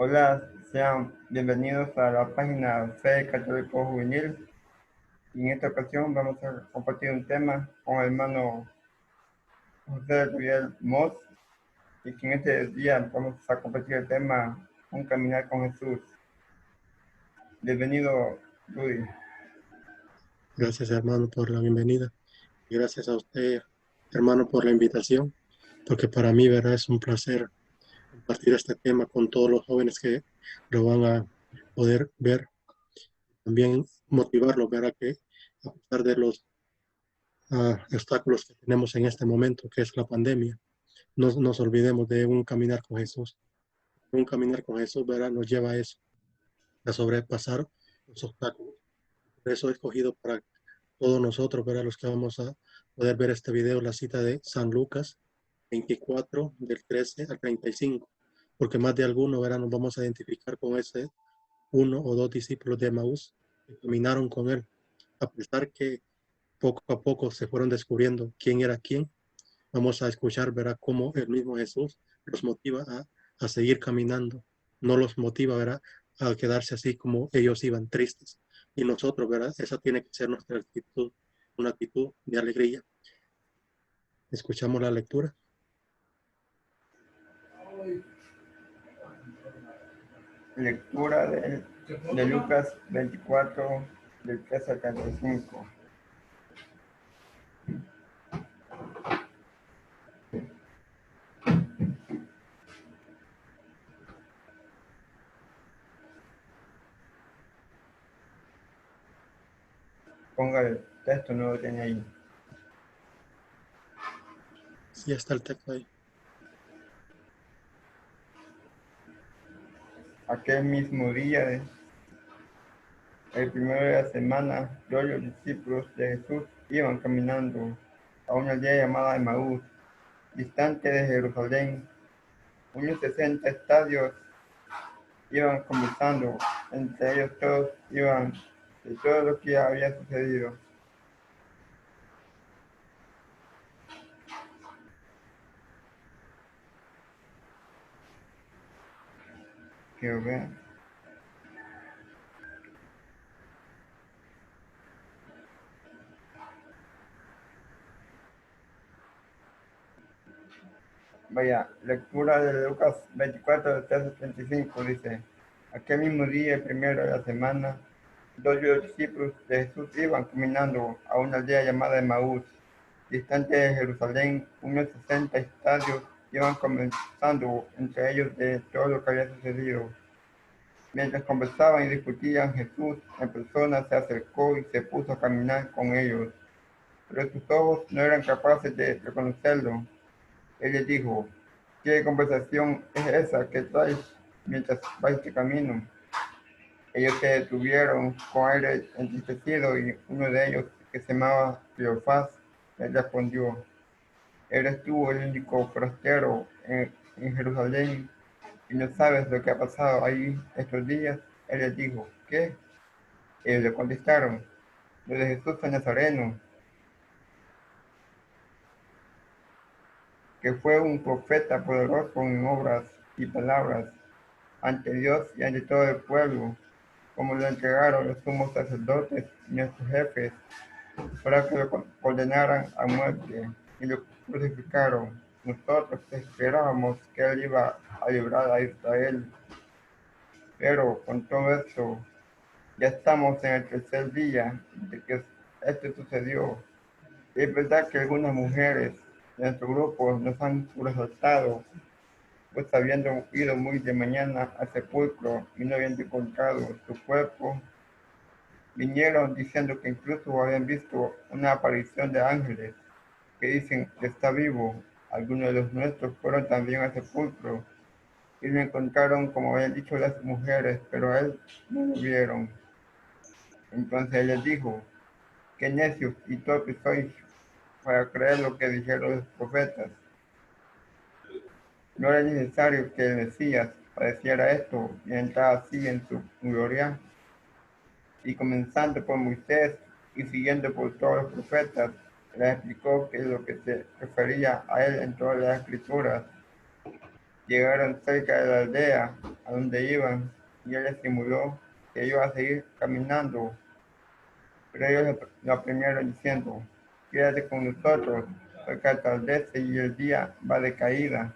Hola, sean bienvenidos a la página Fe Católico Juvenil. Y en esta ocasión vamos a compartir un tema con el hermano José Gabriel Moss, y que en este día vamos a compartir el tema Un caminar con Jesús. Bienvenido, Rudy. Gracias, hermano, por la bienvenida. Y gracias a usted, hermano, por la invitación, porque para mí, ¿verdad? Es un placer compartir este tema con todos los jóvenes que lo van a poder ver. También motivarlos, ¿verdad? Que a pesar de los obstáculos que tenemos en este momento, que es la pandemia, no nos olvidemos de un caminar con Jesús. Un caminar con Jesús, ¿verdad? Nos lleva a eso, a sobrepasar los obstáculos. Por eso he escogido para todos nosotros, ¿verdad? Los que vamos a poder ver este video, la cita de San Lucas 24, del 13 al 35, porque más de alguno, ¿verdad? Nos vamos a identificar con ese uno o dos discípulos de Emaús que caminaron con él, a pesar que poco a poco se fueron descubriendo quién era quién. Vamos a escuchar, ¿verdad? Cómo el mismo Jesús los motiva a seguir caminando, no los motiva, ¿verdad? A quedarse así como ellos iban tristes. Y nosotros, ¿verdad? Esa tiene que ser nuestra actitud, una actitud de alegría. Escuchamos la lectura. Lectura de Lucas 24, del 13 al 35. Ponga el texto, no lo tiene ahí. Sí, está el texto ahí. Aquel mismo día, el primero de la semana, todos los discípulos de Jesús iban caminando a una aldea llamada Emaús, distante de Jerusalén. Unos 60 estadios iban conversando, entre ellos todos iban de todo lo que había sucedido. Que vean. Vaya, lectura de Lucas 24, del 13 al 35, dice: aquel mismo día, el primero de la semana, dos de los discípulos de Jesús iban caminando a una aldea llamada Emaús, distante de Jerusalén. Unos 60 estadios iban conversando entre ellos de todo lo que había sucedido. Mientras conversaban y discutían, Jesús en persona se acercó y se puso a caminar con ellos, pero sus ojos no eran capaces de reconocerlo. Él les dijo: ¿qué conversación es esa que traes mientras vais de camino? Ellos se detuvieron con aire entristecido, y uno de ellos, que se llamaba Cleofás, le respondió: ¿eres tú el único forastero en Jerusalén y no sabes lo que ha pasado ahí estos días? Él les dijo: ¿qué? Ellos le contestaron: lo de Jesús el Nazareno, que fue un profeta poderoso en obras y palabras ante Dios y ante todo el pueblo, como lo entregaron los sumos sacerdotes y nuestros jefes para que lo condenaran a muerte y lo crucificaron. Nosotros esperábamos que él iba a librar a Israel, pero con todo esto ya estamos en el tercer día de que esto sucedió. Es verdad que algunas mujeres de nuestro grupo nos han resaltado, pues habiendo ido muy de mañana al sepulcro y no habiendo encontrado su cuerpo, vinieron diciendo que incluso habían visto una aparición de ángeles que dicen que está vivo. Algunos de los nuestros fueron también al sepulcro y lo encontraron como habían dicho las mujeres, pero a él no lo vieron. Entonces él les dijo: qué necios y torpes sois para creer lo que dijeron los profetas. No era necesario que el Mesías padeciera esto y entrara así en su gloria. Y comenzando por Moisés y siguiendo por todos los profetas, les explicó que lo que se refería a él en todas las escrituras. Llegaron cerca de la aldea a donde iban y él estimuló que iba a seguir caminando, pero ellos lo apremiaron diciendo, quédate con nosotros, porque atardece y el día va de caída.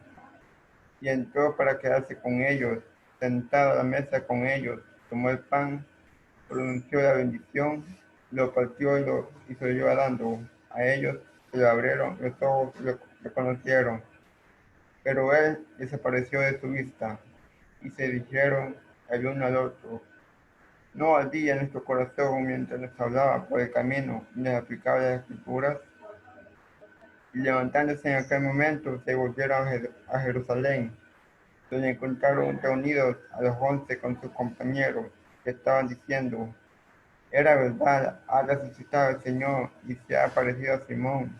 Y entró para quedarse con ellos, sentado a la mesa con ellos, tomó el pan, pronunció la bendición, lo partió y se lo iba dando a ellos, se lo abrieron los ojos y lo reconocieron, pero él desapareció de su vista, y se dijeron el uno al otro, no ardía en nuestro corazón mientras nos hablaba por el camino y nos aplicaba las escrituras. Y levantándose en aquel momento se volvieron a Jerusalén, donde encontraron reunidos a los 11 con sus compañeros, que estaban diciendo, era verdad, ha resucitado el Señor y se ha aparecido a Simón.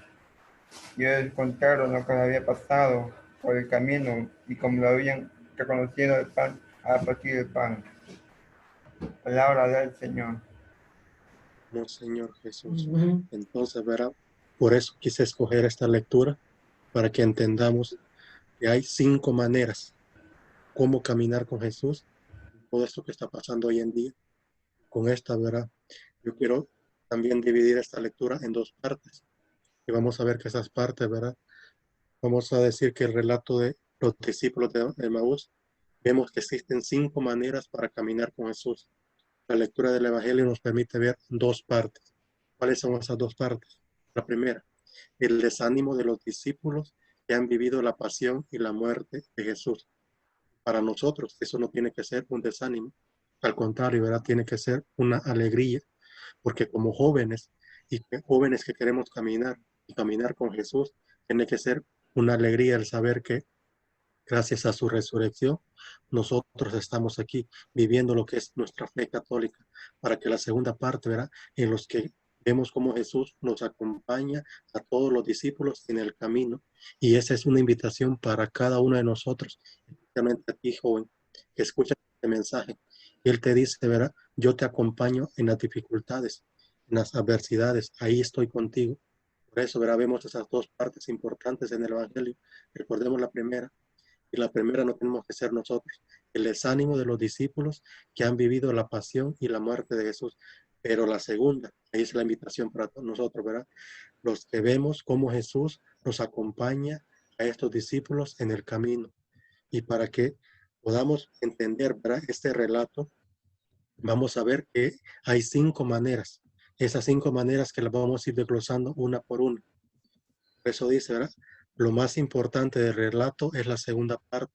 Y ellos contaron lo que le había pasado por el camino y como lo habían reconocido el pan, a partir del pan. Palabra del Señor. No, Señor Jesús. Entonces, verá, por eso quise escoger esta lectura, para que entendamos que hay 5 maneras cómo caminar con Jesús, todo esto que está pasando hoy en día. Con esta, verá, yo quiero también dividir esta lectura en 2 partes. Y vamos a ver que esas partes, verá, vamos a decir que el relato de los discípulos de Emaús, vemos que existen 5 maneras para caminar con Jesús. La lectura del Evangelio nos permite ver 2 partes. ¿Cuáles son esas 2 partes? La primera, el desánimo de los discípulos que han vivido la pasión y la muerte de Jesús. Para nosotros eso no tiene que ser un desánimo, al contrario, ¿verdad? Tiene que ser una alegría, porque como jóvenes y jóvenes que queremos caminar y caminar con Jesús, tiene que ser una alegría el saber que gracias a su resurrección nosotros estamos aquí viviendo lo que es nuestra fe católica, para que la segunda parte, ¿verdad? En los que vemos cómo Jesús nos acompaña a todos los discípulos en el camino, y esa es una invitación para cada uno de nosotros, especialmente a ti, joven, que escucha este mensaje. Él te dice, ¿verdad? Yo te acompaño en las dificultades, en las adversidades, ahí estoy contigo. Por eso, ¿verdad? Vemos esas 2 partes importantes en el Evangelio. Recordemos la primera, y la primera no tenemos que ser nosotros, el desánimo de los discípulos que han vivido la pasión y la muerte de Jesús. Pero la segunda, ahí es la invitación para todos nosotros, ¿verdad? Los que vemos cómo Jesús nos acompaña a estos discípulos en el camino. Y para que podamos entender, ¿verdad?, este relato, vamos a ver que hay 5 maneras. Esas 5 maneras que las vamos a ir desglosando una por una. Por eso dice, ¿verdad? Lo más importante del relato es la segunda parte.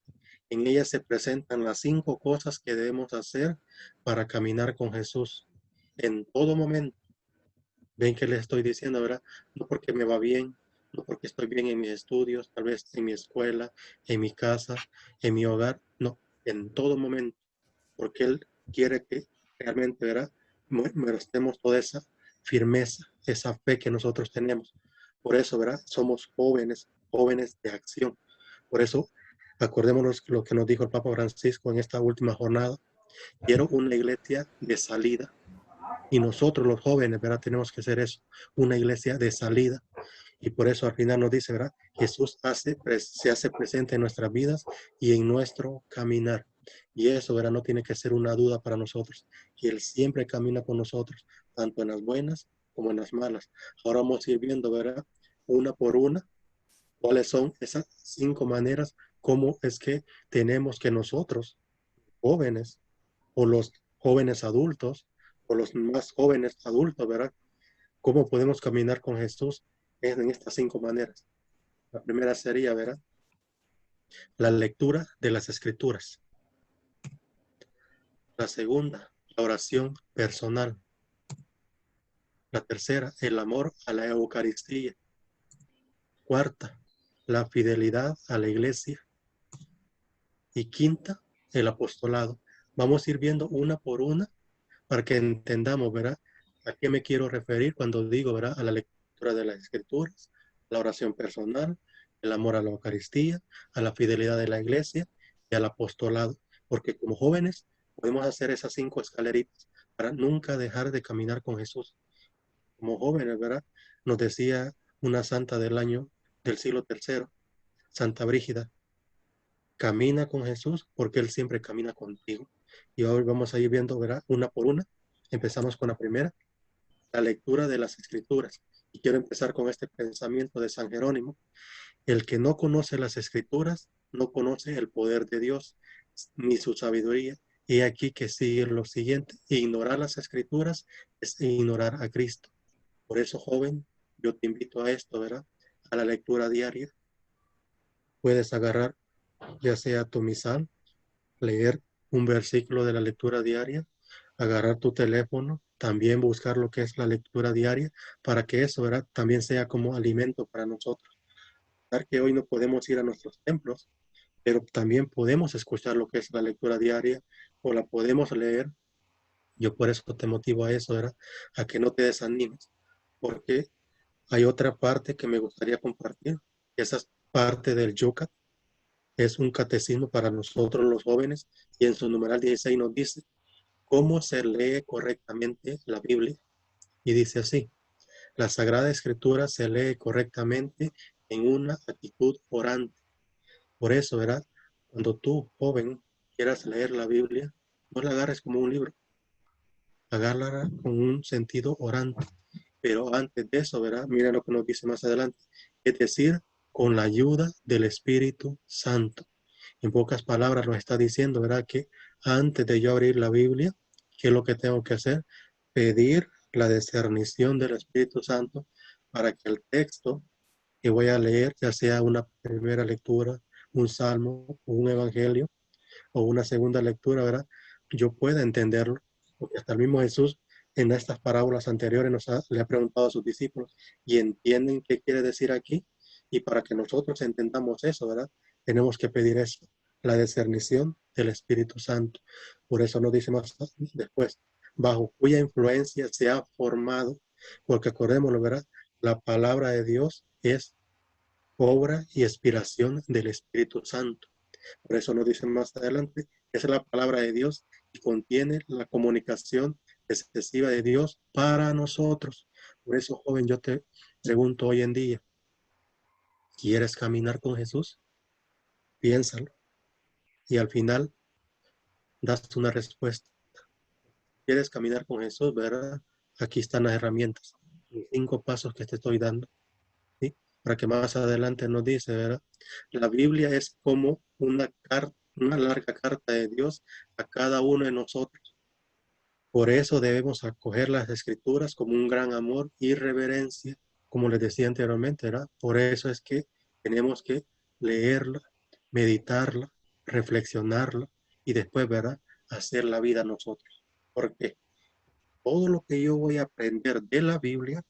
En ella se presentan las 5 cosas que debemos hacer para caminar con Jesús en todo momento. Ven que les estoy diciendo, ¿verdad? No porque me va bien, no porque estoy bien en mis estudios, tal vez en mi escuela, en mi casa, en mi hogar, no, en todo momento, porque Él quiere que realmente, ¿verdad?, merezcamos toda esa firmeza, esa fe que nosotros tenemos. Por eso, ¿verdad?, somos jóvenes, jóvenes de acción. Por eso, acordémonos lo que nos dijo el Papa Francisco en esta última jornada: quiero una iglesia de salida. Y nosotros los jóvenes, ¿verdad?, tenemos que ser eso, una iglesia de salida. Y por eso al final nos dice, ¿verdad?, Jesús se hace presente en nuestras vidas y en nuestro caminar. Y eso, ¿verdad?, no tiene que ser una duda para nosotros, que Él siempre camina con nosotros, tanto en las buenas como en las malas. Ahora vamos a ir viendo, ¿verdad?, una por una, cuáles son esas 5 maneras, cómo es que tenemos que nosotros, jóvenes, o los jóvenes adultos, o los más jóvenes adultos, ¿verdad?, cómo podemos caminar con Jesús en estas 5 maneras. La primera sería, ¿verdad?, la lectura de las Escrituras. La segunda, la oración personal. La tercera, el amor a la Eucaristía. Cuarta, la fidelidad a la iglesia. Y quinta, el apostolado. Vamos a ir viendo una por una para que entendamos, ¿verdad?, a qué me quiero referir cuando digo, ¿verdad?, a la lectura de las Escrituras, la oración personal, el amor a la Eucaristía, a la fidelidad de la iglesia y al apostolado. Porque como jóvenes podemos hacer esas 5 escaleritas para nunca dejar de caminar con Jesús. Como jóvenes, ¿verdad?, nos decía una santa del siglo III, Santa Brígida, camina con Jesús porque Él siempre camina contigo. Y hoy vamos a ir viendo, ¿verdad? Una por una. Empezamos con la primera, la lectura de las Escrituras. Y quiero empezar con este pensamiento de San Jerónimo. El que no conoce las Escrituras no conoce el poder de Dios ni su sabiduría. Y aquí que sigue lo siguiente: ignorar las Escrituras es ignorar a Cristo. Por eso, joven, yo te invito a esto, ¿verdad? A la lectura diaria. Puedes agarrar ya sea tu misal, leer un versículo de la lectura diaria, agarrar tu teléfono, también buscar lo que es la lectura diaria, para que eso, ¿verdad?, también sea como alimento para nosotros. Dar que hoy no podemos ir a nuestros templos, pero también podemos escuchar lo que es la lectura diaria o la podemos leer. Yo por eso te motivo a eso, ¿verdad? A que no te desanimes, porque hay otra parte que me gustaría compartir. Esa es parte del Yucat. Es un catecismo para nosotros los jóvenes y en su numeral 16 nos dice cómo se lee correctamente la Biblia. Y dice así: la Sagrada Escritura se lee correctamente en una actitud orante. Por eso, ¿verdad? Cuando tú, joven, quieras leer la Biblia, no la agarres como un libro, agárrala con un sentido orante. Pero antes de eso, ¿verdad? Mira lo que nos dice más adelante. Es decir, con la ayuda del Espíritu Santo. En pocas palabras nos está diciendo, ¿verdad? Que antes de yo abrir la Biblia, ¿qué es lo que tengo que hacer? Pedir la discernición del Espíritu Santo para que el texto que voy a leer, ya sea una primera lectura, un salmo, un evangelio o una segunda lectura, ¿verdad? Yo pueda entenderlo, porque hasta el mismo Jesús en estas parábolas anteriores le ha preguntado a sus discípulos y entienden qué quiere decir aquí. Y para que nosotros entendamos eso, ¿verdad? Tenemos que pedir eso, la discernición del Espíritu Santo. Por eso nos dice más después, bajo cuya influencia se ha formado, porque acordémonos, ¿verdad? La palabra de Dios es obra y inspiración del Espíritu Santo. Por eso nos dice más adelante, esa es la palabra de Dios y contiene la comunicación excesiva de Dios para nosotros. Por eso, joven, yo te pregunto hoy en día, ¿quieres caminar con Jesús? Piénsalo y al final das una respuesta. ¿Quieres caminar con Jesús? ¿Verdad? Aquí están las herramientas, los 5 pasos que te estoy dando, ¿sí? Para que más adelante nos dice, ¿verdad? La Biblia es como una larga carta de Dios a cada uno de nosotros. Por eso debemos acoger las Escrituras como un gran amor y reverencia, como les decía anteriormente, ¿verdad? Por eso es que tenemos que leerla, meditarla, reflexionarla y después, ¿verdad?, hacer la vida nosotros. Porque todo lo que yo voy a aprender de la Biblia,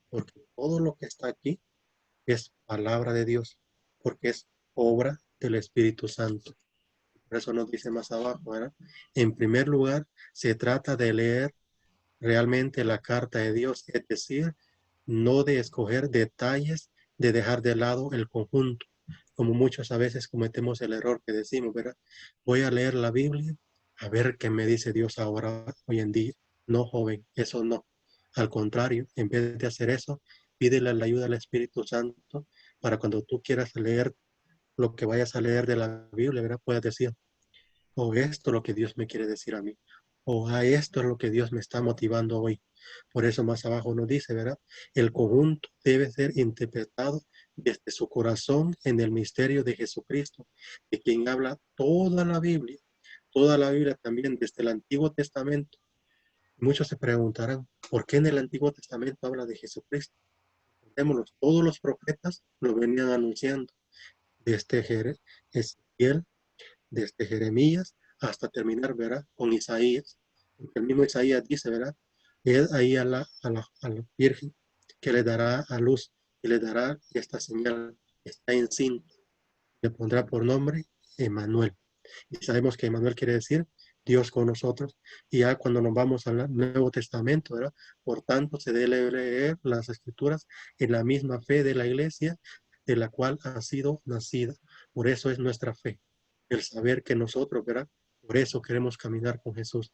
porque todo lo que está aquí es palabra de Dios, porque es obra del Espíritu Santo. Por eso nos dice más abajo, ¿verdad? En primer lugar, se trata de leer realmente la carta de Dios, es decir, no de escoger detalles, de dejar de lado el conjunto, como muchas a veces cometemos el error que decimos, ¿verdad? Voy a leer la Biblia, a ver qué me dice Dios ahora, hoy en día. No, joven, eso no. Al contrario, en vez de hacer eso, pídele la ayuda al Espíritu Santo para cuando tú quieras leer lo que vayas a leer de la Biblia, ¿verdad? Puedas decir, o esto es lo que Dios me quiere decir a mí, o a esto es lo que Dios me está motivando hoy. Por eso más abajo nos dice, ¿verdad? El conjunto debe ser interpretado desde su corazón en el misterio de Jesucristo, de quien habla toda la Biblia también desde el Antiguo Testamento. Muchos se preguntarán, ¿por qué en el Antiguo Testamento habla de Jesucristo? Recordémonos, todos los profetas lo venían anunciando, desde Ezequiel, desde Jeremías hasta terminar, ¿verdad?, con Isaías. Porque el mismo Isaías dice, ¿verdad? Es ahí a la Virgen que le dará a luz y le dará esta señal, está encinta, le pondrá por nombre Emmanuel. Y sabemos que Emmanuel quiere decir Dios con nosotros. Y ya cuando nos vamos al Nuevo Testamento, ¿verdad? Por tanto, se debe leer las Escrituras en la misma fe de la Iglesia, de la cual ha sido nacida. Por eso es nuestra fe, el saber que nosotros, ¿verdad? Por eso queremos caminar con Jesús,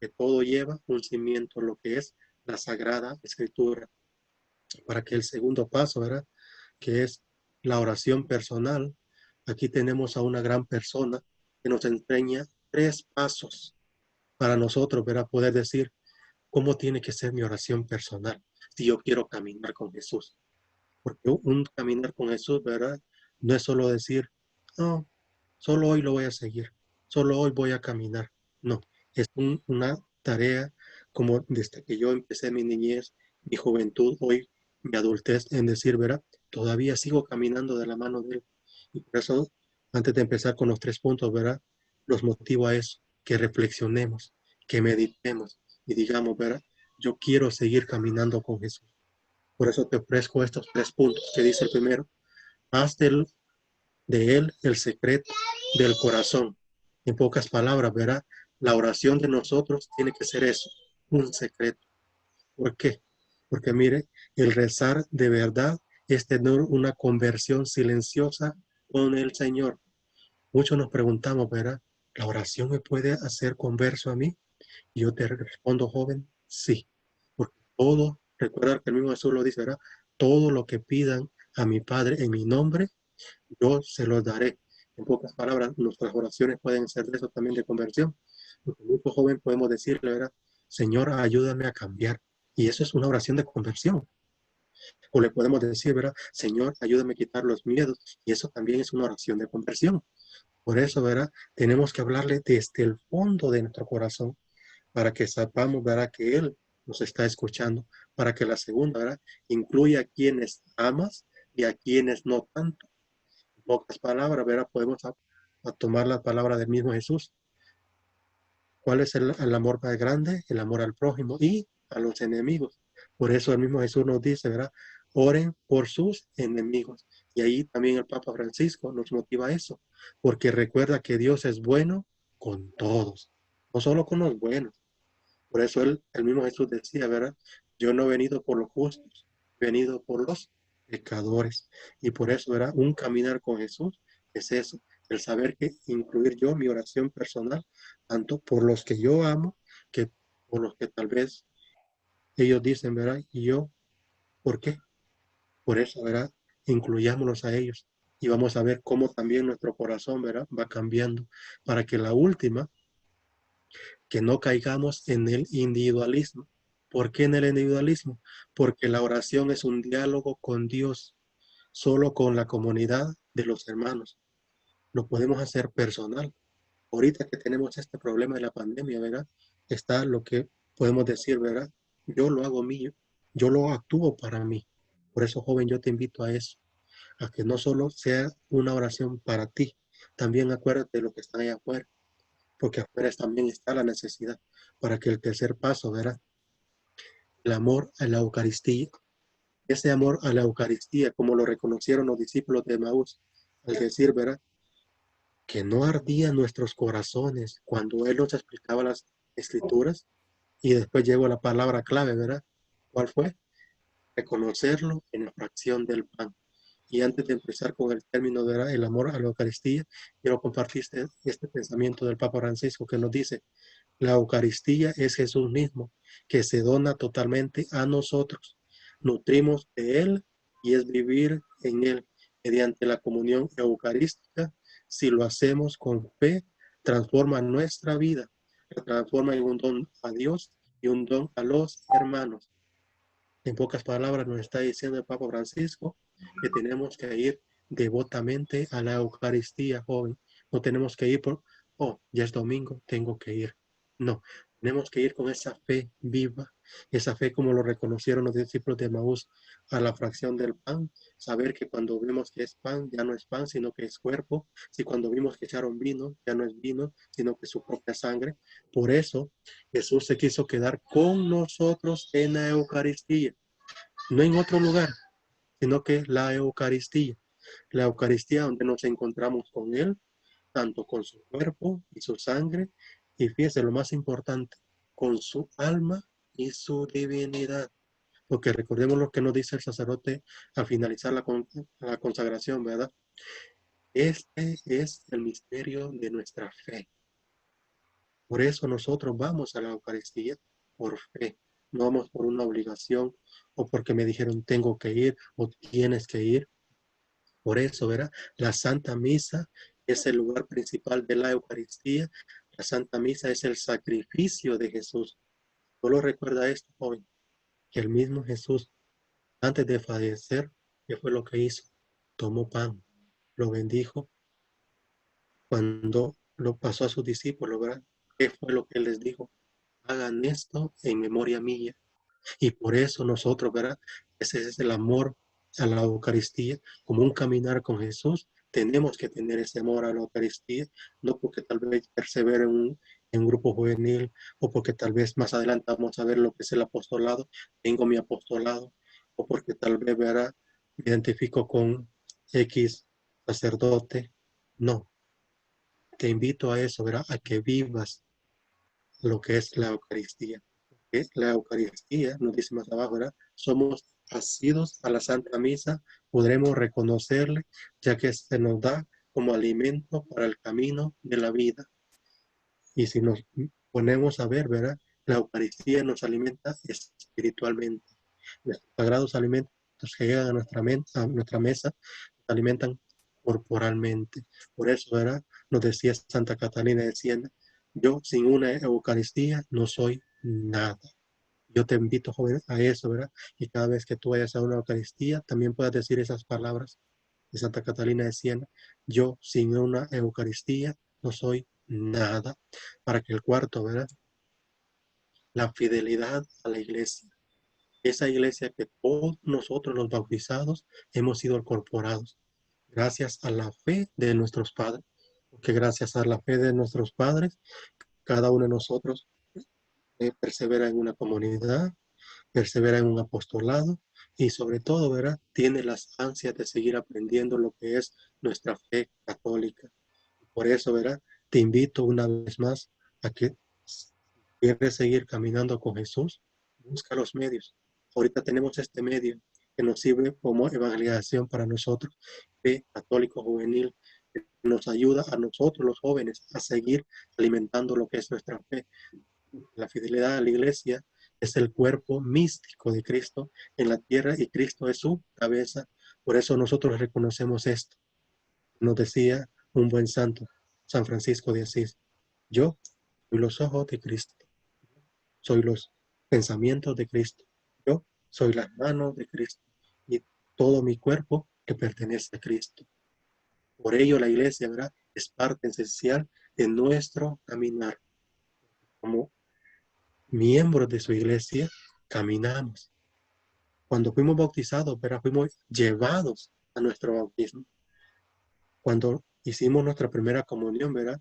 que todo lleva un cimiento, lo que es la Sagrada Escritura. Para que el segundo paso, ¿verdad?, que es la oración personal, aquí tenemos a una gran persona que nos enseña 3 pasos para nosotros, ¿verdad? Poder decir cómo tiene que ser mi oración personal si yo quiero caminar con Jesús. Porque un caminar con Jesús, ¿verdad? No es solo decir, no, solo hoy lo voy a seguir, solo hoy voy a caminar. No, es una tarea como desde que yo empecé mi niñez, mi juventud, hoy mi adultez, en decir, ¿verdad? Todavía sigo caminando de la mano de Él. Y por eso, antes de empezar con los 3 puntos, ¿verdad? Los motivo a eso, que reflexionemos, que meditemos y digamos, ¿verdad? Yo quiero seguir caminando con Jesús. Por eso te ofrezco estos 3 puntos que dice el primero, haz de Él el secreto del corazón. En pocas palabras, verá, la oración de nosotros tiene que ser eso, un secreto. ¿Por qué? Porque mire, el rezar de verdad es tener una conversión silenciosa con el Señor. Muchos nos preguntamos, ¿verdad? ¿La oración me puede hacer converso a mí? Y yo te respondo, joven, sí. Porque todo, recuerda que el mismo Jesús lo dice, ¿verdad? Todo lo que pidan a mi Padre en mi nombre, yo se los daré. En pocas palabras, nuestras oraciones pueden ser de eso también de conversión. Porque muchos jóvenes podemos decirle, ¿verdad? Señor, ayúdame a cambiar. Y eso es una oración de conversión. O le podemos decir, ¿verdad? Señor, ayúdame a quitar los miedos. Y eso también es una oración de conversión. Por eso, ¿verdad? Tenemos que hablarle desde el fondo de nuestro corazón para que sepamos, ¿verdad? Que Él nos está escuchando. Para que la segunda, ¿verdad? Incluya a quienes amas y a quienes no tanto. En pocas palabras, ¿verdad? Podemos a tomar la palabra del mismo Jesús. ¿Cuál es el amor más grande? El amor al prójimo y a los enemigos. Por eso el mismo Jesús nos dice, ¿verdad? Oren por sus enemigos. Y ahí también el Papa Francisco nos motiva a eso, porque recuerda que Dios es bueno con todos, no solo con los buenos. Por eso el mismo Jesús decía, ¿verdad? Yo no he venido por los justos, he venido por los pecadores. Y por eso, ¿verdad? Un caminar con Jesús es eso, el saber que incluir yo mi oración personal, tanto por los que yo amo, que por los que tal vez ellos dicen, ¿verdad? Y yo, ¿por qué? Por eso, ¿verdad? Incluyámonos a ellos. Y vamos a ver cómo también nuestro corazón, ¿verdad? Va cambiando para que la última que no caigamos en el individualismo. ¿Por qué en el individualismo? Porque la oración es un diálogo con Dios, solo con la comunidad de los hermanos. Lo podemos hacer personal. Ahorita que tenemos este problema de la pandemia, ¿verdad? Está lo que podemos decir, ¿verdad? Yo lo hago mío, yo lo actúo para mí. Por eso, joven, yo te invito a eso, a que no solo sea una oración para ti, también acuérdate de lo que está allá afuera, porque afuera también está la necesidad, para que el tercer paso, ¿verdad? El amor a la Eucaristía. Ese amor a la Eucaristía, como lo reconocieron los discípulos de Maús, al decir, ¿verdad? Que no ardían nuestros corazones cuando Él nos explicaba las escrituras, y después llegó la palabra clave, ¿verdad? ¿Cuál fue? Reconocerlo en la fracción del pan. Y antes de empezar con el término de el amor a la Eucaristía, quiero compartir este pensamiento del Papa Francisco que nos dice, la Eucaristía es Jesús mismo, que se dona totalmente a nosotros. Nutrimos de Él y es vivir en Él mediante la comunión eucarística. Si lo hacemos con fe, transforma nuestra vida, la transforma en un don a Dios y un don a los hermanos. En pocas palabras nos está diciendo el Papa Francisco que tenemos que ir devotamente a la Eucaristía, joven. No tenemos que ir por, oh, ya es domingo, tengo que ir. No, tenemos que ir con esa fe viva, esa fe como lo reconocieron los discípulos de Maús a la fracción del pan, saber que cuando vemos que es pan, ya no es pan, sino que es cuerpo, si cuando vimos que echaron vino, ya no es vino, sino que es su propia sangre. Por eso Jesús se quiso quedar con nosotros en la Eucaristía, no en otro lugar, sino que la Eucaristía donde nos encontramos con Él, tanto con su cuerpo y su sangre, y fíjese lo más importante, con su alma y su divinidad. Porque recordemos lo que nos dice el sacerdote al finalizar la consagración, ¿verdad? Este es el misterio de nuestra fe. Por eso nosotros vamos a la Eucaristía por fe, no vamos por una obligación o porque me dijeron tengo que ir o tienes que ir. Por eso, ¿verdad? La Santa Misa es el lugar principal de la Eucaristía. La Santa Misa es el sacrificio de Jesús. Solo recuerda esto, joven, que el mismo Jesús, antes de fallecer, ¿qué fue lo que hizo? Tomó pan, lo bendijo. Cuando lo pasó a sus discípulos, ¿verdad? ¿Qué fue lo que él les dijo? Hagan esto en memoria mía. Y por eso nosotros, ¿verdad? Ese es el amor a la Eucaristía, como un caminar con Jesús. Tenemos que tener ese amor a la Eucaristía, no porque tal vez persevere en un grupo juvenil o porque tal vez más adelante vamos a ver lo que es el apostolado, tengo mi apostolado, o porque tal vez, ¿verdad? Me identifico con X sacerdote. No, te invito a eso, ¿verdad? A que vivas lo que es la Eucaristía. Que la Eucaristía, nos dice más abajo, ¿verdad? Somos asidos a la Santa Misa, podremos reconocerle, ya que se nos da como alimento para el camino de la vida. Y si nos ponemos a ver, ¿verdad? La Eucaristía nos alimenta espiritualmente. Nuestros sagrados alimentos que llegan a nuestra mesa nos alimentan corporalmente. Por eso, ¿verdad? Nos decía Santa Catalina de Siena, yo sin una Eucaristía no soy nada. Yo te invito, joven, a eso, ¿verdad? Y cada vez que tú vayas a una Eucaristía, también puedas decir esas palabras de Santa Catalina de Siena. Yo sin una Eucaristía no soy nada. Para que el cuarto, ¿verdad? La fidelidad a la iglesia. Esa iglesia que todos nosotros los bautizados hemos sido incorporados gracias a la fe de nuestros padres. Porque gracias a la fe de nuestros padres, cada uno de nosotros persevera en una comunidad, persevera en un apostolado y sobre todo, ¿verdad? Tiene las ansias de seguir aprendiendo lo que es nuestra fe católica. Por eso, ¿verdad? Te invito una vez más a que si quieres seguir caminando con Jesús, busca los medios. Ahorita tenemos este medio que nos sirve como evangelización para nosotros, fe católico juvenil, que nos ayuda a nosotros los jóvenes a seguir alimentando lo que es nuestra fe. La fidelidad a la iglesia es el cuerpo místico de Cristo en la tierra y Cristo es su cabeza. Por eso nosotros reconocemos esto. Nos decía un buen santo, San Francisco de Asís, yo soy los ojos de Cristo, soy los pensamientos de Cristo, yo soy las manos de Cristo y todo mi cuerpo que pertenece a Cristo. Por ello la iglesia, ¿verdad? Es parte esencial de nuestro caminar. Como miembros de su iglesia, caminamos. Cuando fuimos bautizados, ¿verdad? Fuimos llevados a nuestro bautismo. Cuando hicimos nuestra primera comunión, ¿verdad?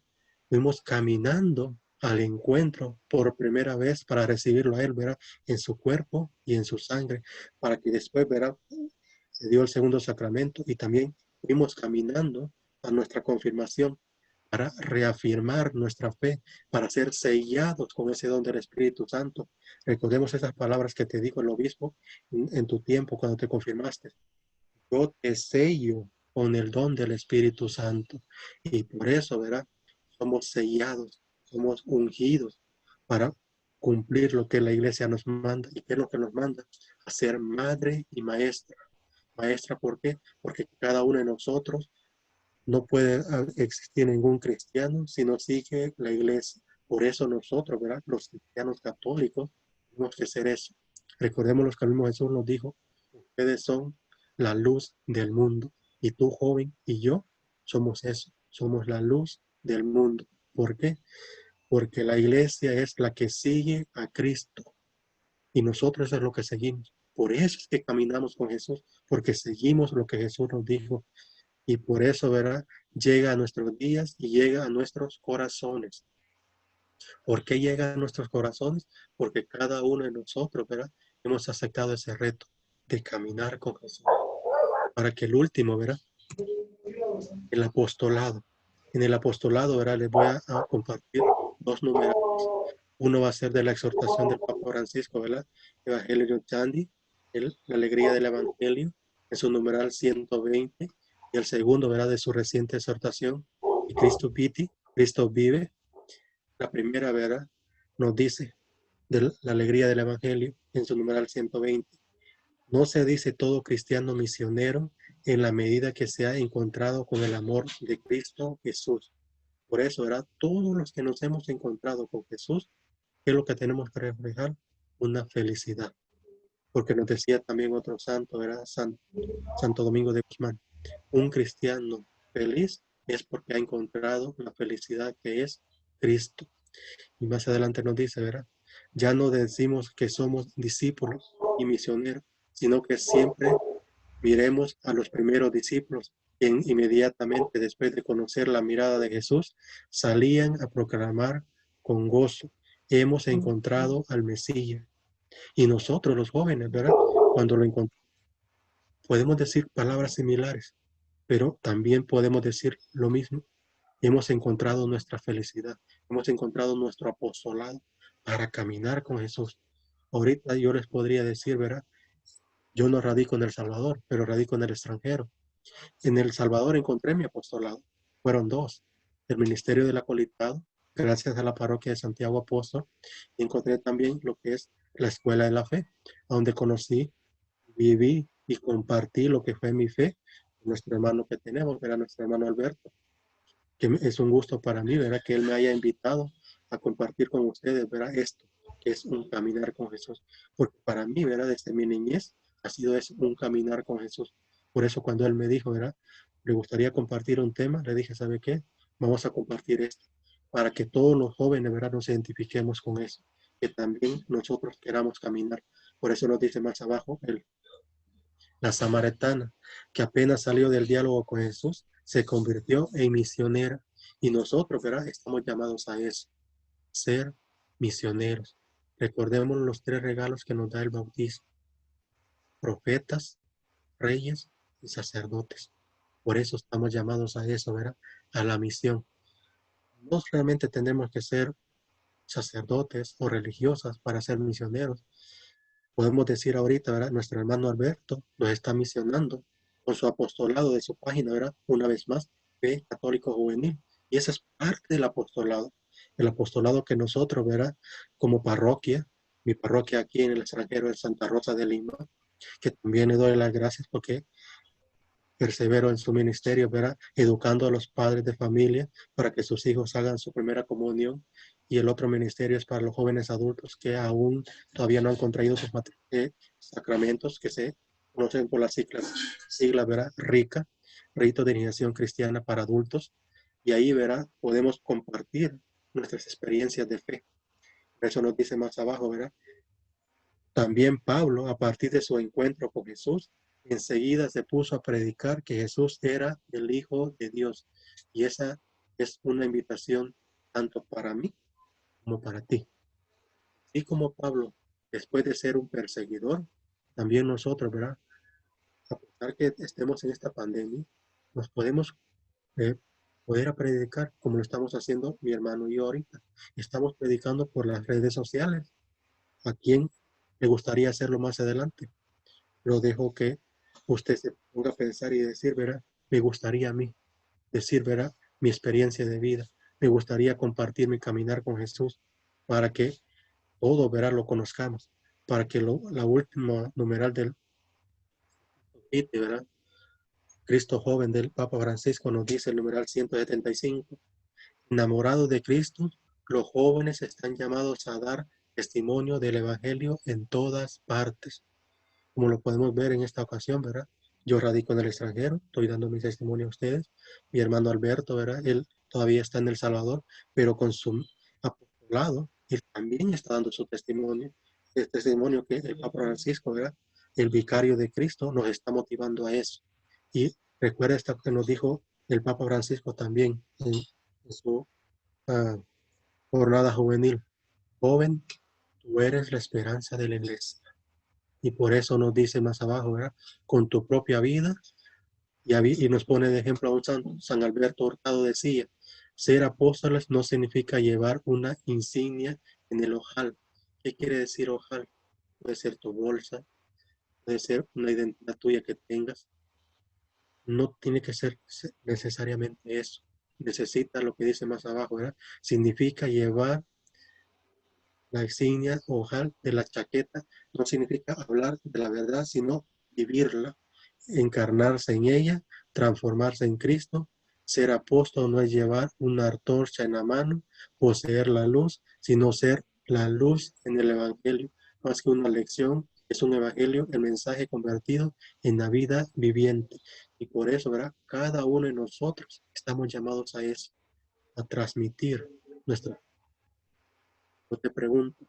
Fuimos caminando al encuentro por primera vez para recibirlo a Él, ¿verdad? En su cuerpo y en su sangre, para que después, ¿verdad? Se dio el segundo sacramento y también fuimos caminando a nuestra confirmación para reafirmar nuestra fe, para ser sellados con ese don del Espíritu Santo. Recordemos esas palabras que te dijo el obispo en tu tiempo cuando te confirmaste. Yo te sello con el don del Espíritu Santo. Y por eso, ¿verdad? Somos sellados, somos ungidos para cumplir lo que la iglesia nos manda. ¿Y qué es lo que nos manda? A ser madre y maestra. Maestra, ¿por qué? Porque cada uno de nosotros no puede existir ningún cristiano si no sigue la iglesia. Por eso nosotros, ¿verdad? Los cristianos católicos, tenemos que ser eso. Recordemos lo que el mismo Jesús nos dijo, ustedes son la luz del mundo. Y tú, joven, y yo somos eso, somos la luz del mundo. ¿Por qué? Porque la iglesia es la que sigue a Cristo y nosotros es lo que seguimos. Por eso es que caminamos con Jesús, porque seguimos lo que Jesús nos dijo. Y por eso, ¿verdad? Llega a nuestros días y llega a nuestros corazones. ¿Por qué llega a nuestros corazones? Porque cada uno de nosotros, ¿verdad? Hemos aceptado ese reto de caminar con Jesús. Para que el último, ¿verdad? El apostolado. En el apostolado, ¿verdad? Les voy a compartir dos números. Uno va a ser de la exhortación del Papa Francisco, ¿verdad? Evangelio Chandi, la alegría del Evangelio, en su numeral 120. Y el segundo, ¿verdad? De su reciente exhortación, y Cristo Viti, Cristo vive. La primera, ¿verdad? Nos dice de la alegría del Evangelio en su numeral 120. No se dice todo cristiano misionero en la medida que se ha encontrado con el amor de Cristo Jesús. Por eso, ¿verdad? Todos los que nos hemos encontrado con Jesús, ¿qué es lo que tenemos que reflejar? Una felicidad. Porque nos decía también otro santo, ¿verdad? Santo Domingo de Guzmán. Un cristiano feliz es porque ha encontrado la felicidad que es Cristo. Y más adelante nos dice, ¿verdad? Ya no decimos que somos discípulos y misioneros, sino que siempre miremos a los primeros discípulos, quien inmediatamente después de conocer la mirada de Jesús, salían a proclamar con gozo, hemos encontrado al Mesías. Y nosotros los jóvenes, ¿verdad? Cuando lo encontramos, podemos decir palabras similares, pero también podemos decir lo mismo. Hemos encontrado nuestra felicidad, hemos encontrado nuestro apostolado para caminar con Jesús. Ahorita yo les podría decir, ¿verdad? Yo no radico en El Salvador, pero radico en el extranjero. En El Salvador encontré mi apostolado. Fueron dos. El Ministerio del Acolitado, gracias a la parroquia de Santiago Apóstol. Y encontré también lo que es la Escuela de la Fe, donde conocí, viví y compartí lo que fue mi fe con nuestro hermano que tenemos, que era nuestro hermano Alberto, que es un gusto para mí, ¿verdad? Que él me haya invitado a compartir con ustedes, ¿verdad? Esto, que es un caminar con Jesús. Porque para mí, ¿verdad? Desde mi niñez ha sido es un caminar con Jesús. Por eso cuando él me dijo, ¿verdad? Le gustaría compartir un tema, le dije, ¿sabe qué? Vamos a compartir esto, para que todos los jóvenes, ¿verdad? Nos identifiquemos con eso, que también nosotros queramos caminar. Por eso nos dice más abajo la samaritana, que apenas salió del diálogo con Jesús, se convirtió en misionera. Y nosotros, ¿verdad? Estamos llamados a eso, ser misioneros. Recordemos los tres regalos que nos da el bautismo: profetas, reyes y sacerdotes. Por eso estamos llamados a eso, ¿verdad? A la misión. No realmente tendremos que ser sacerdotes o religiosas para ser misioneros. Podemos decir ahorita, ¿verdad? Nuestro hermano Alberto nos está misionando con su apostolado de su página, ¿verdad? Una vez más, Fe Católico Juvenil. Y esa es parte del apostolado. El apostolado que nosotros, ¿verdad? Como parroquia, mi parroquia aquí en el extranjero es Santa Rosa de Lima, que también le doy las gracias porque persevero en su ministerio, ¿verdad? Educando a los padres de familia para que sus hijos hagan su primera comunión. Y el otro ministerio es para los jóvenes adultos que aún todavía no han contraído sus sacramentos, que se conocen por las siglas, ¿verdad? RICA, Rito de Iniciación Cristiana para Adultos. Y ahí, ¿verdad? Podemos compartir nuestras experiencias de fe. Eso nos dice más abajo, ¿verdad? También Pablo, a partir de su encuentro con Jesús, enseguida se puso a predicar que Jesús era el Hijo de Dios. Y esa es una invitación tanto para mí como para ti. Y como Pablo, después de ser un perseguidor, también nosotros, ¿verdad? A pesar que estemos en esta pandemia, nos podemos eh, poder a predicar como lo estamos haciendo mi hermano y yo ahorita. Estamos predicando por las redes sociales. ¿A quién le gustaría hacerlo más adelante? Lo dejo que usted se ponga a pensar y decir, verá, me gustaría a mí, decir, verá, mi experiencia de vida, me gustaría compartir mi caminar con Jesús para que todo, verá, lo conozcamos, para que la última numeral del verá, Cristo joven del Papa Francisco nos dice el numeral 175, enamorados de Cristo, los jóvenes están llamados a dar testimonio del Evangelio en todas partes. Como lo podemos ver en esta ocasión, ¿verdad? Yo radico en el extranjero, estoy dando mi testimonio a ustedes. Mi hermano Alberto, ¿verdad? Él todavía está en El Salvador, pero con su apostolado, él también está dando su testimonio. El testimonio que el Papa Francisco, ¿verdad? El vicario de Cristo nos está motivando a eso. Y recuerda esto que nos dijo el Papa Francisco también en su uh, jornada juvenil. Joven, tú eres la esperanza de la iglesia. Y por eso nos dice más abajo, ¿verdad? Con tu propia vida, y nos pone de ejemplo a un santo. San Alberto Hurtado decía, ser apóstoles no significa llevar una insignia en el ojal. ¿Qué quiere decir ojal? Puede ser tu bolsa, puede ser una identidad tuya que tengas. No tiene que ser necesariamente eso. Necesita lo que dice más abajo, ¿verdad? Significa llevar la insignia ojal de la chaqueta. No significa hablar de la verdad, sino vivirla. encarnarse en ella, transformarse en Cristo. Ser apóstol no es llevar una antorcha en la mano, poseer la luz, sino ser la luz en el Evangelio. Más que una lección, es un Evangelio, el mensaje convertido en la vida viviente. Y por eso, ¿verdad? Cada uno de nosotros estamos llamados a eso, a transmitir nuestra. Yo te pregunto,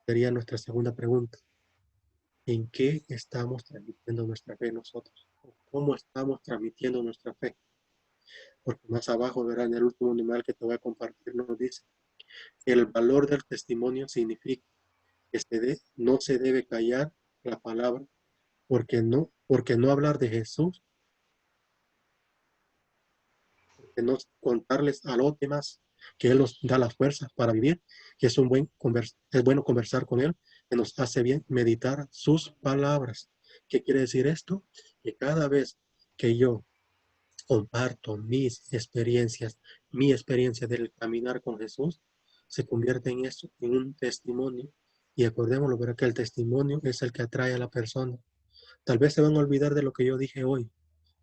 sería nuestra segunda pregunta. ¿En qué estamos transmitiendo nuestra fe nosotros? ¿Cómo estamos transmitiendo nuestra fe? Porque más abajo, verá, en el último animal que te voy a compartir, nos dice, el valor del testimonio significa que no se debe callar la palabra, porque no hablar de Jesús, que no contarles a los demás que Él nos da las fuerzas para vivir, que es es bueno conversar con Él, que nos hace bien meditar sus palabras. ¿Qué quiere decir esto? Que cada vez que yo comparto mi experiencia del caminar con Jesús, se convierte en eso, en un testimonio. Y acordémoslo, ¿verdad? Que el testimonio es el que atrae a la persona. Tal vez se van a olvidar de lo que yo dije hoy,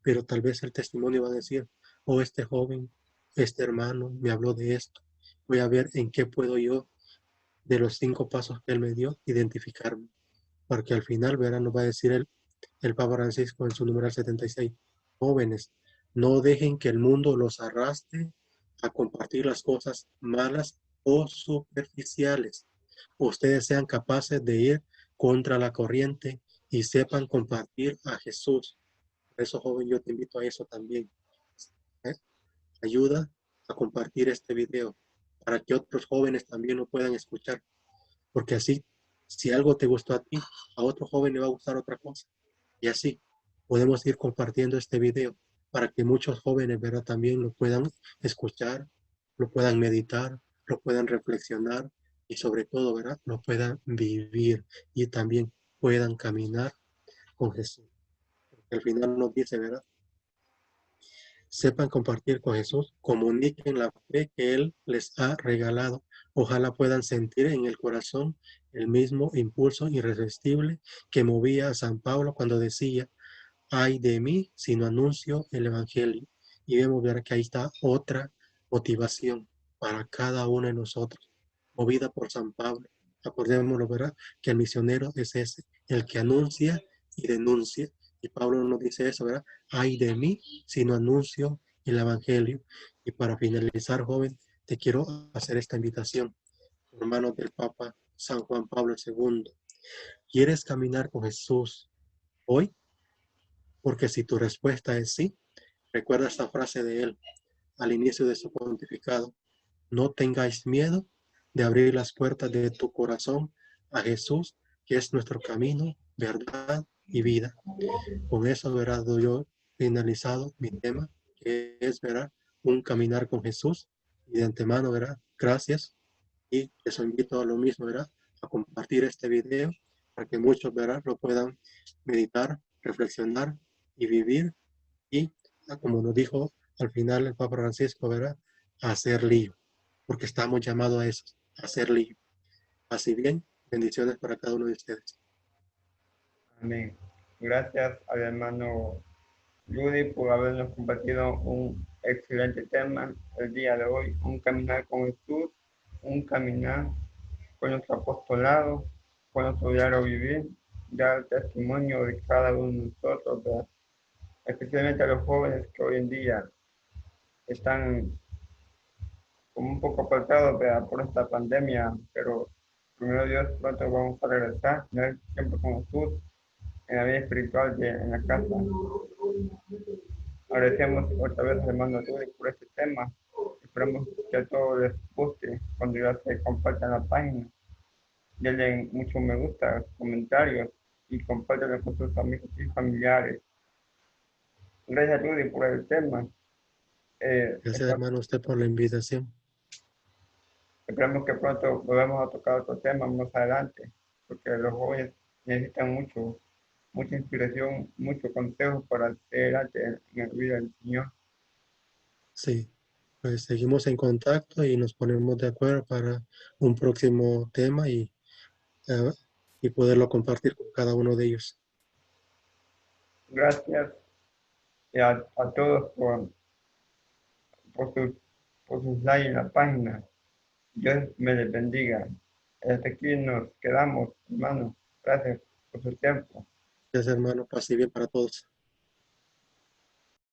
pero tal vez el testimonio va a decir, oh, este joven, este hermano me habló de esto. Voy a ver en qué puedo yo, de los 5 pasos que él me dio, identificarme. Porque al final, verán, nos va a decir el Papa Francisco en su numeral 76, jóvenes, no dejen que el mundo los arrastre a compartir las cosas malas o superficiales. Ustedes sean capaces de ir contra la corriente y sepan compartir a Jesús. Por eso, joven, yo te invito a eso también. ¿Eh? Ayuda a compartir este video para que otros jóvenes también lo puedan escuchar. Porque así, si algo te gustó a ti, a otro joven le va a gustar otra cosa. Y así podemos ir compartiendo este video para que muchos jóvenes, ¿verdad? También lo puedan escuchar, lo puedan meditar, lo puedan reflexionar y sobre todo, ¿verdad? Lo puedan vivir y también puedan caminar con Jesús. Porque al final nos dice, ¿verdad? Sepan compartir con Jesús, comuniquen la fe que Él les ha regalado. Ojalá puedan sentir en el corazón el mismo impulso irresistible que movía a San Pablo cuando decía, ay de mí si no anuncio el Evangelio. Y vemos ver que ahí está otra motivación para cada uno de nosotros, movida por San Pablo. Acordémonos, ¿verdad? Que el misionero es ese, el que anuncia y denuncia. Y Pablo nos dice eso, ¿verdad? Ay de mí si no anuncio el Evangelio. Y para finalizar, joven, te quiero hacer esta invitación, hermano del Papa San Juan Pablo II. ¿Quieres caminar con Jesús hoy? Porque si tu respuesta es sí, recuerda esta frase de él al inicio de su pontificado. No tengáis miedo de abrir las puertas de tu corazón a Jesús, que es nuestro camino, verdad y vida. Con eso, verá, doy yo finalizado mi tema, que es, verá, un caminar con Jesús. Y de antemano, verá, gracias. Y les invito a lo mismo, verá, a compartir este video para que muchos, verá, lo puedan meditar, reflexionar y vivir y, como nos dijo al final el Papa Francisco, ¿verdad? A hacer lío, porque estamos llamados a eso, a hacer lío. Así bien, bendiciones para cada uno de ustedes. Amén. Gracias al hermano Rudy por habernos compartido un excelente tema el día de hoy, un caminar con Jesús, un caminar con nuestro apostolado, con nuestro diario vivir, dar testimonio de cada uno de nosotros, ¿verdad? Especialmente a los jóvenes que hoy en día están como un poco apartados, ¿verdad? Por esta pandemia, pero primero Dios pronto vamos a regresar, tener siempre con Jesús en la vida espiritual y en la casa. Agradecemos otra vez al hermano Rudy por este tema. Esperamos que a todos les guste cuando ya se compartan la página. Denle mucho me gusta, comentarios y compártanlo con sus amigos y familiares. Gracias Rudy por el tema. Gracias, hermano, a usted por la invitación. Esperamos que pronto volvamos a tocar otro tema más adelante, porque los jóvenes necesitan mucha inspiración, mucho consejo para seguir adelante en la vida del Señor. Sí, pues seguimos en contacto y nos ponemos de acuerdo para un próximo tema eh, y poderlo compartir con cada uno de ellos. Gracias a todos por sus, por sus likes en la página. Dios me les bendiga. Hasta aquí nos quedamos, hermanos. Gracias por su tiempo. Gracias, hermano. Paz y bien para todos.